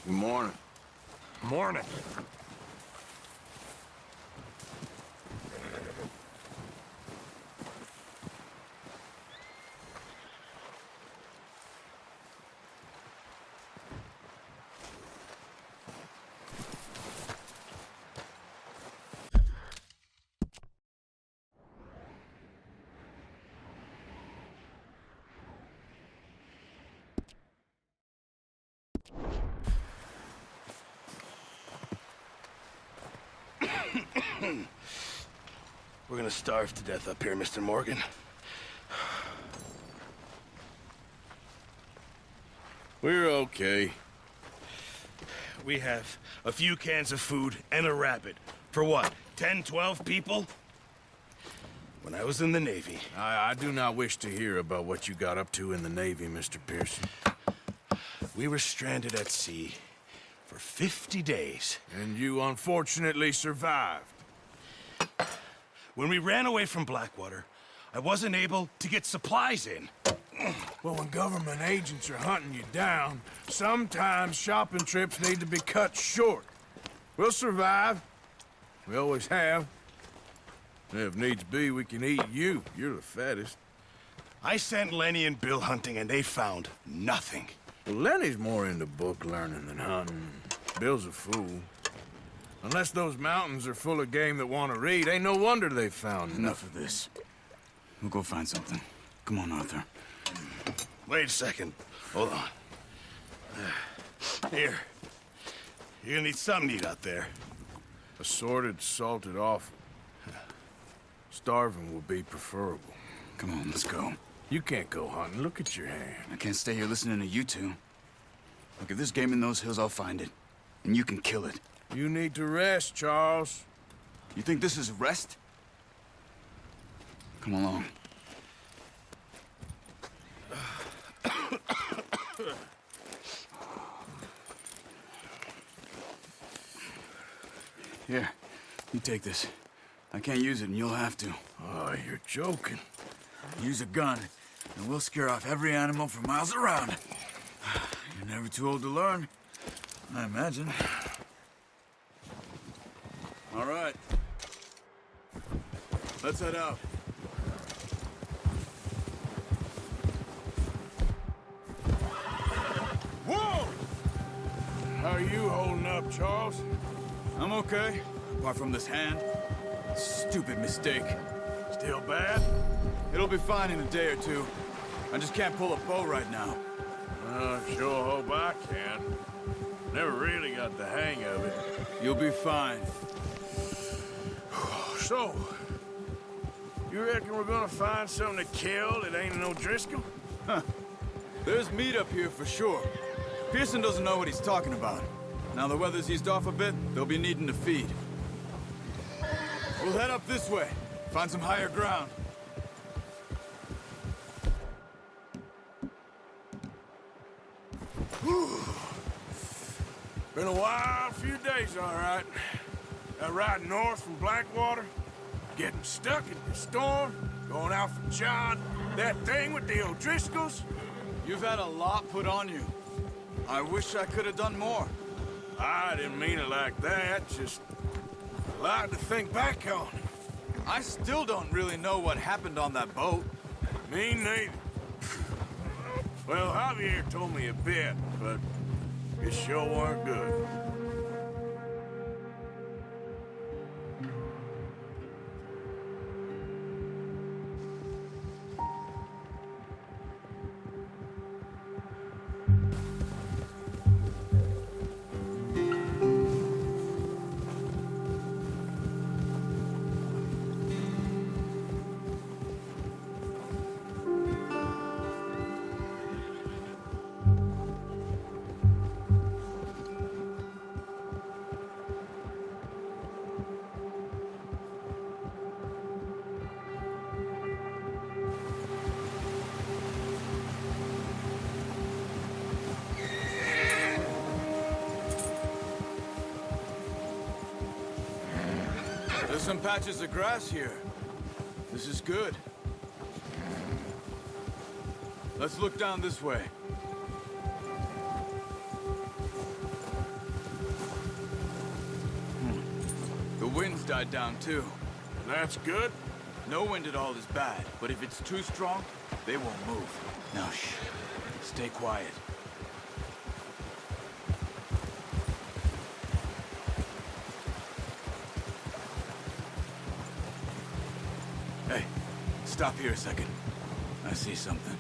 Good morning. Morning. We're gonna starve to death up here, Mr. Morgan. We're okay. We have a few cans of food and a rabbit. For what, 10, 12 people? When I was in the Navy... I do not wish to hear about what you got up to in the Navy, Mr. Pearson. We were stranded at sea for 50 days. And you unfortunately survived. When we ran away from Blackwater, I wasn't able to get supplies in. Well, when government agents are hunting you down, sometimes shopping trips need to be cut short. We'll survive. We always have. And if needs be, we can eat you. You're the fattest. I sent Lenny and Bill hunting, and they found nothing. Well, Lenny's more into book learning than hunting. Bill's a fool. Unless those mountains are full of game that want to read, ain't no wonder they found Enough of this. We'll go find something. Come on, Arthur. Wait a second. Hold on. Here. You're gonna need something to eat out there. Assorted, salted offal. Starving will be preferable. Come on, let's go. You can't go hunting. Look at your hand. I can't stay here listening to you two. Look, if there's game in those hills, I'll find it. And you can kill it. You need to rest, Charles. You think this is rest? Come along. Here, you take this. I can't use it, and you'll have to. Oh, you're joking. Use a gun, and we'll scare off every animal for miles around. You're never too old to learn, I imagine. All right. Let's head out. Whoa! How are you holding up, Charles? I'm okay, apart from this hand. Stupid mistake. Still bad? It'll be fine in a day or two. I just can't pull a bow right now. I sure hope I can. Never really got the hang of it. You'll be fine. So, you reckon we're gonna find something to kill that ain't no Driscoll? There's meat up here for sure. Pearson doesn't know what he's talking about. Now the weather's eased off a bit, they'll be needing to feed. We'll head up this way, find some higher ground. Been a wild few days, all right. That ride north from Blackwater, getting stuck in the storm, going out for John, that thing with the O'Driscolls. You've had a lot put on you. I wish I could have done more. I didn't mean it like that, just a lot to think back on. I still don't really know what happened on that boat. Me neither. Well, Javier told me a bit, but it sure weren't good. There's some patches of grass here. This is good. Let's look down this way. wind's died down too. That's good. No wind at all is bad, but if it's too strong, they won't move. Now shh. Stay quiet. Hey, stop here a second. I see something.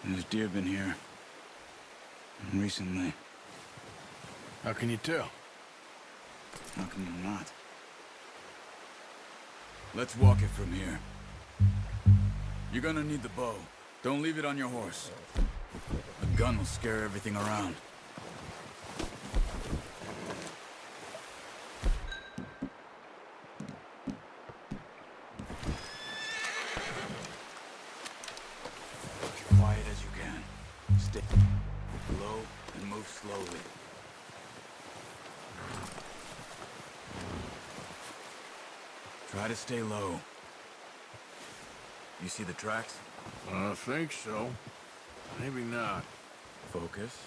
There's deer been here. Recently. How can you tell? How can you not? Let's walk it from here. You're gonna need the bow. Don't leave it on your horse. A gun will scare everything around. Quiet as you can. Stay low and move slowly. Try to stay low. You see the tracks? I think so. Maybe not. Focus.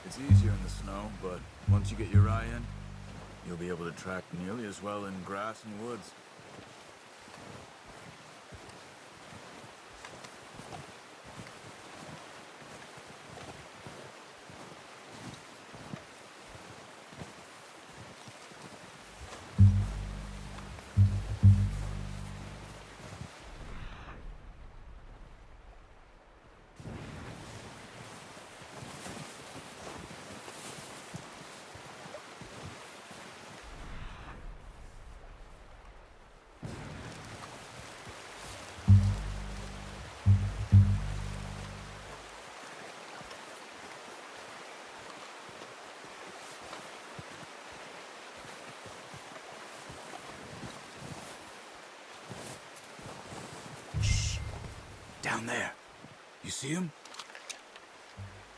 It's easier in the snow, but once you get your eye in, you'll be able to track nearly as well in grass and woods. Down there. You see him?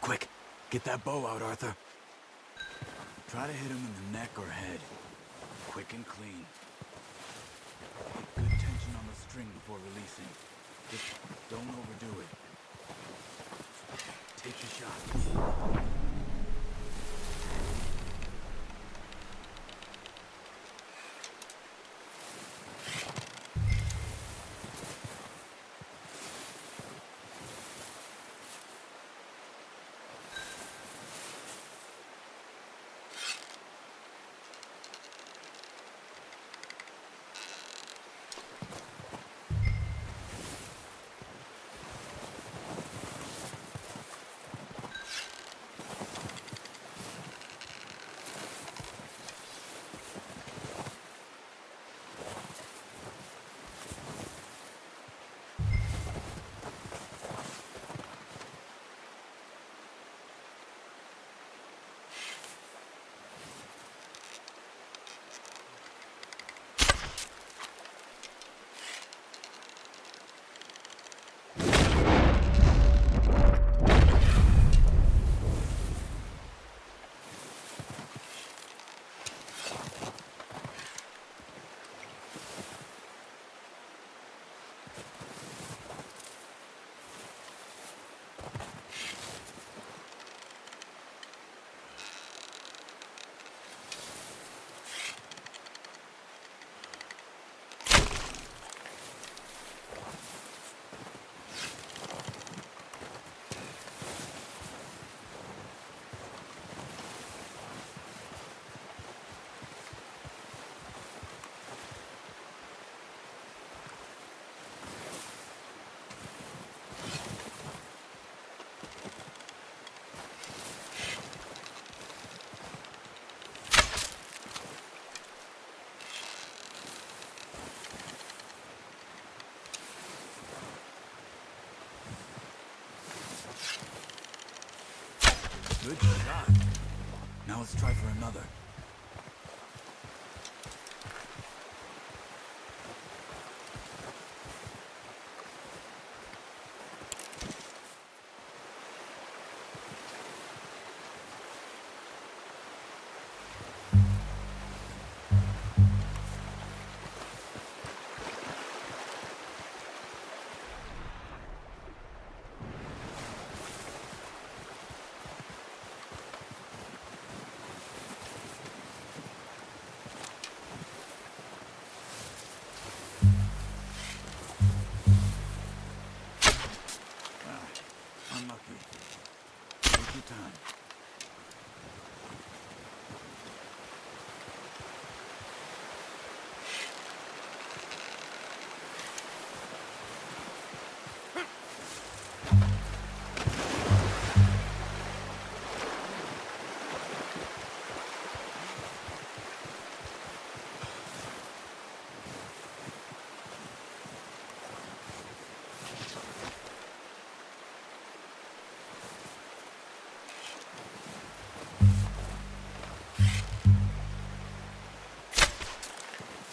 Quick, get that bow out, Arthur. Try to hit him in the neck or head. Quick and clean. Put good tension on the string before releasing. Just don't overdo it. Take your shot. Good shot. Now let's try for another. Unlucky. Take your time.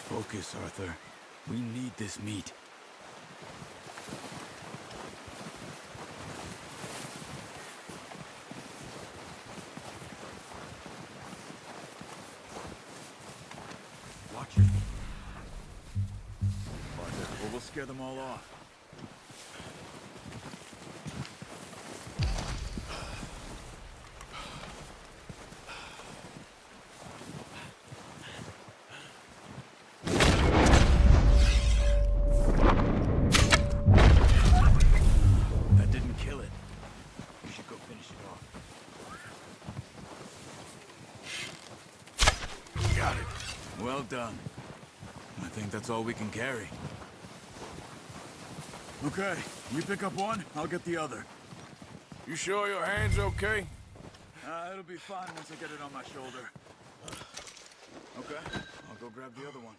Focus, Arthur. We need this meat. Watch it. Arthur, or we'll scare them all off. Well done. I think that's all we can carry. Okay, you pick up one, I'll get the other. You sure your hand's okay? It'll be fine once I get it on my shoulder. Okay, I'll go grab the other one.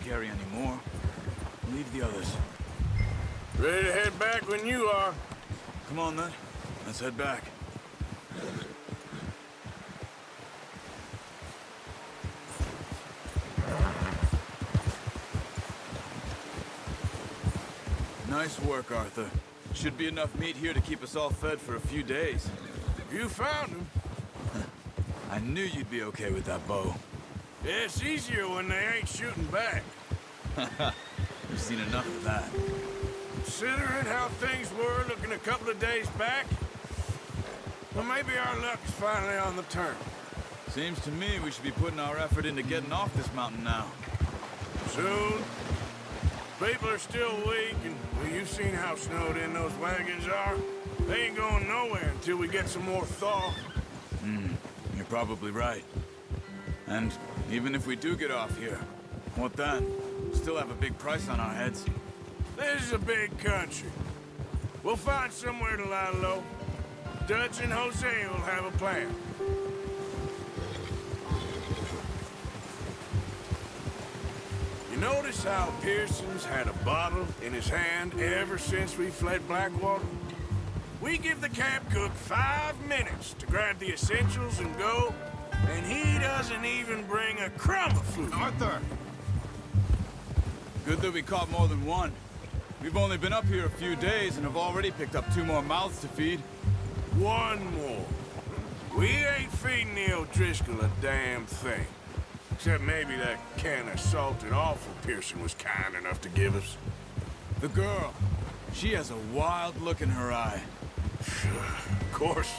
Carry any more. Leave the others. Ready to head back when you are. Come on then. Let's head back. Nice work, Arthur. Should be enough meat here to keep us all fed for a few days. You found him. I knew you'd be okay with that bow. Yeah, it's easier when they ain't shooting back. We've seen enough of that. Considering how things were looking a couple of days back, well, maybe our luck is finally on the turn. Seems to me we should be putting our effort into getting off this mountain now. Soon. People are still weak, and well, you've seen how snowed in those wagons are. They ain't going nowhere until we get some more thaw. You're probably right. And even if we do get off here, what then? Still have a big price on our heads. This is a big country. We'll find somewhere to lie low. Dutch and Jose will have a plan. You notice how Pearson's had a bottle in his hand ever since we fled Blackwater? We give the camp cook 5 minutes to grab the essentials and go, and he doesn't even bring a crumb of food. Arthur! Good that we caught more than one. We've only been up here a few days and have already picked up 2 more mouths to feed. 1 more. We ain't feeding the O'Driscoll a damn thing. Except maybe that can of salted offal Pearson was kind enough to give us. The girl. She has a wild look in her eye. Of course.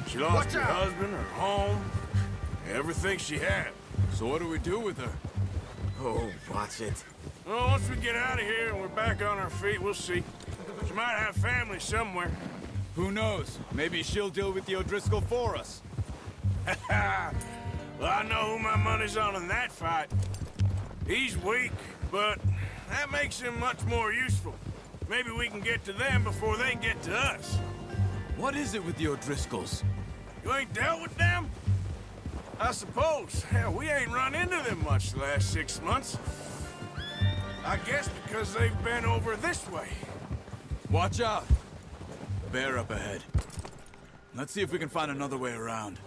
She lost her husband, her home, everything she had. So what do we do with her? Oh, watch it. Well, once we get out of here and we're back on our feet, we'll see. She might have family somewhere. Who knows? Maybe she'll deal with the O'Driscoll for us. Well, I know who my money's on in that fight. He's weak, but that makes him much more useful. Maybe we can get to them before they get to us. What is it with the O'Driscolls? You ain't dealt with them? I suppose. Hell, we ain't run into them much the last 6 months. I guess because they've been over this way. Watch out! Bear up ahead. Let's see if we can find another way around.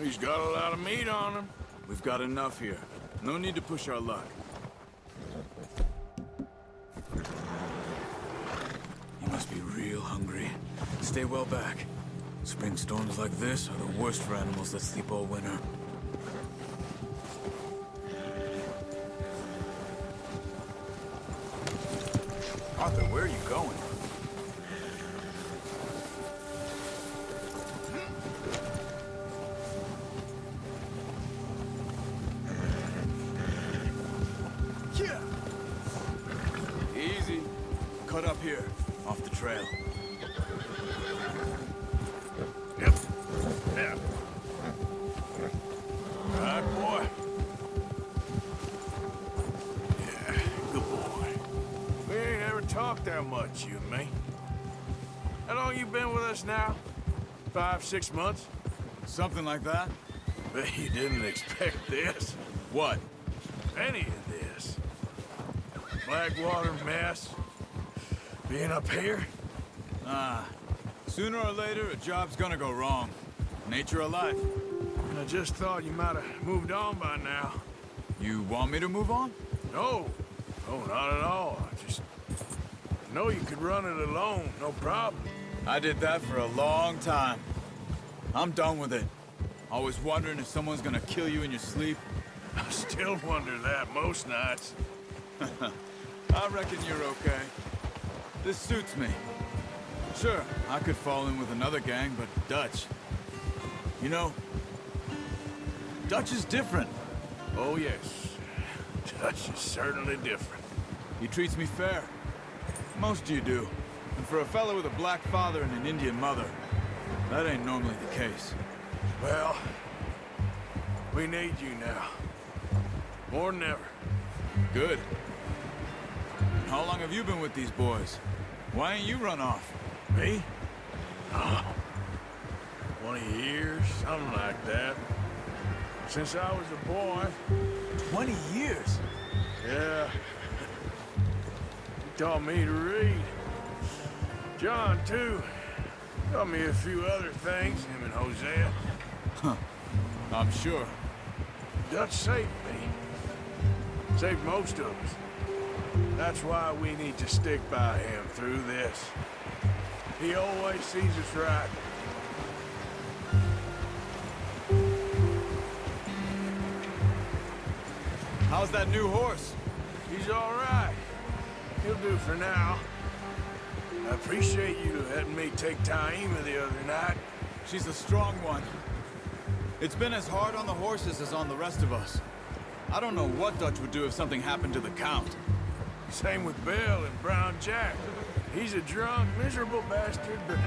He's got a lot of meat on him. We've got enough here. No need to push our luck. You must be real hungry. Stay well back. Spring storms like this are the worst for animals that sleep all winter. Arthur, where are you going? Easy. Cut up here, off the trail. Yep. Yeah. All right, boy. Yeah, good boy. We ain't ever talked that much, you and me. How long you been with us now? 5, 6 months? Something like that? Bet you didn't expect this. What? Any of this. Blackwater mess. Being up here. Sooner or later, a job's gonna go wrong. Nature of life. I just thought you might have moved on by now. You want me to move on? No. No, not at all. I just know you could run it alone, no problem. I did that for a long time. I'm done with it. Always wondering if someone's gonna kill you in your sleep. I still wonder that most nights. I reckon you're okay. This suits me. Sure, I could fall in with another gang, but Dutch... You know, Dutch is different. Oh, yes. Dutch is certainly different. He treats me fair. Most of you do. And for a fellow with a black father and an Indian mother, that ain't normally the case. Well, we need you now. More than ever. Good. How long have you been with these boys? Why ain't you run off? Me? 20 years, something like that. Since I was a boy. 20 years? Yeah. He taught me to read. John, too. Taught me a few other things, him and Hosea. Huh. I'm sure. Dutch saved me. Saved most of us. That's why we need to stick by him through this. He always sees us right. How's that new horse? He's all right. He'll do for now. I appreciate you letting me take Taima the other night. She's a strong one. It's been as hard on the horses as on the rest of us. I don't know what Dutch would do if something happened to the Count. Same with Bill and Brown Jack. He's a drunk, miserable bastard, but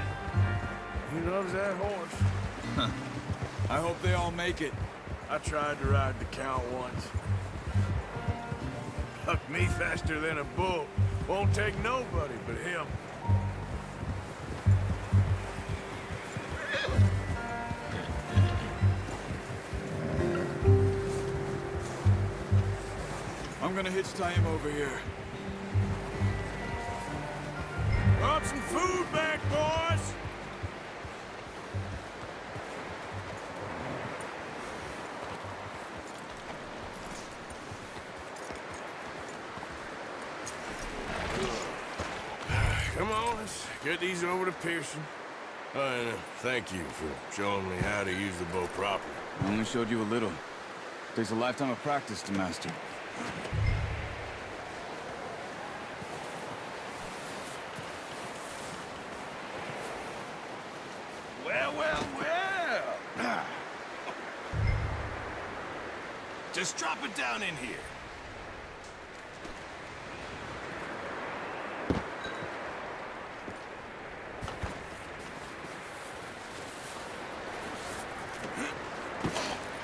he loves that horse. I hope they all make it. I tried to ride the Count once. Hucked me faster than a bull. Won't take nobody but him. I'm gonna hitch tie him over here. Brought some food back, boys! Come on, let's get these over to Pearson. And thank you for showing me how to use the bow properly. I only showed you a little. Takes a lifetime of practice to master. Well, well, well! Just drop it down in here.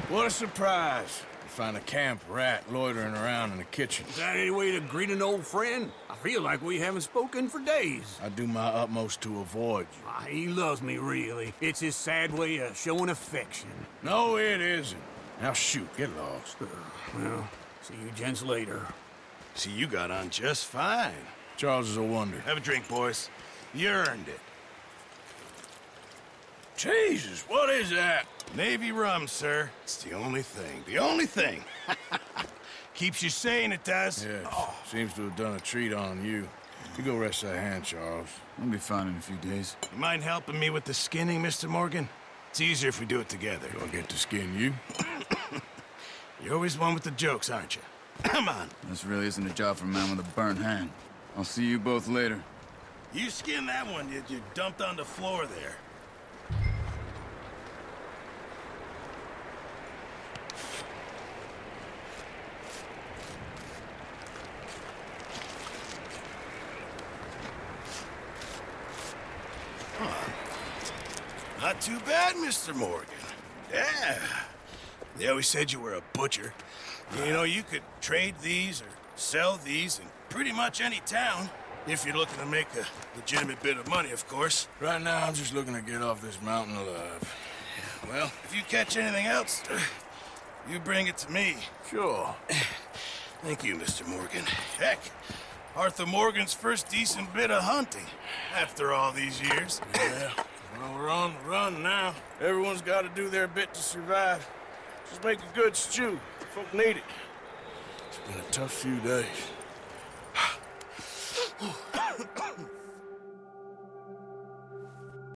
What a surprise. You find a camp rat loitering around in the kitchen. Is that any way to greet an old friend? I feel like we haven't spoken for days. I do my utmost to avoid you. He loves me, really. It's his sad way of showing affection. No, it isn't. Now shoot, get lost. Well, see you gents later. See, you got on just fine. Charles is a wonder. Have a drink, boys. You earned it. Jesus, what is that? Navy rum, sir. It's the only thing. The only thing. Keeps you sane, it does. Yes, seems to have done a treat on you. You go rest that hand, Charles. I'll be fine in a few days. You mind helping me with the skinning, Mr. Morgan? It's easier if we do it together. Do I get to skin you? You're always one with the jokes, aren't you? Come on. This really isn't a job for a man with a burnt hand. I'll see you both later. You skinned that one you dumped on the floor there. Not too bad, Mr. Morgan. Yeah. They always said you were a butcher. You know, you could trade these or sell these in pretty much any town. If you're looking to make a legitimate bit of money, of course. Right now, I'm just looking to get off this mountain alive. Well, if you catch anything else, you bring it to me. Sure. Thank you, Mr. Morgan. Heck, Arthur Morgan's first decent bit of hunting after all these years. Yeah. Well, we're on the run now. Everyone's got to do their bit to survive. Just make a good stew. Folk need it. It's been a tough few days.